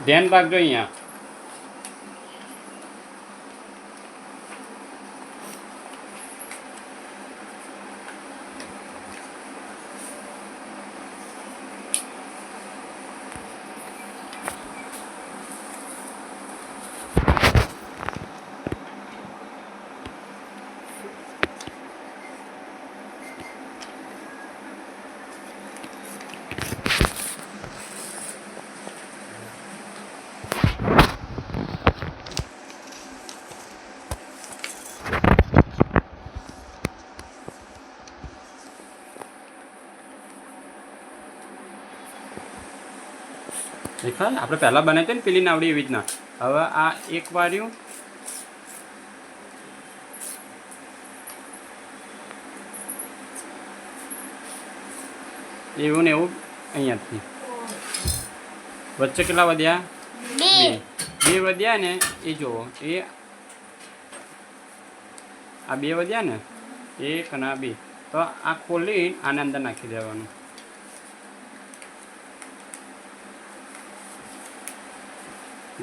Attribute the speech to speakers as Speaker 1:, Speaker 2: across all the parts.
Speaker 1: ધ્યાન રાખજો અહીંયા. દેખાય આપણે પહેલાં બનાવી હતી ને પેલી નાવડી એવી રીતના. હવે આ એક વાર્યું એવું ને એવું અહીંયાથી વચ્ચે કેટલા વધ્યા? બે વધ્યા ને એ જુઓ. એ આ બે વધ્યા ને એક અને આ બે. તો આ ખોલી આને અંદર નાખી દેવાનું.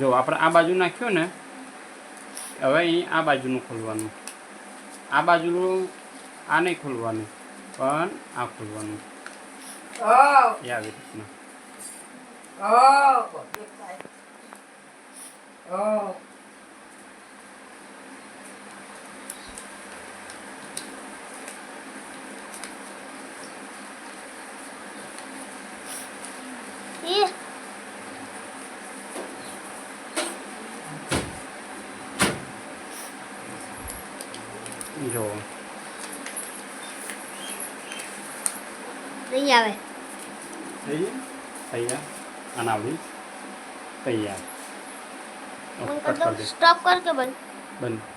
Speaker 1: જો આપણે આ બાજુ નાખ્યું ને હવે અહીં આ બાજુનું ખોલવાનું. આ બાજુનું આ નહીં ખોલવાનું પણ આ ખોલવાનું. એ આવી રીતના. જો
Speaker 2: नहीं आवे
Speaker 1: तैयार अनावली तैयार.
Speaker 2: स्टॉप करके बंद
Speaker 1: बंद.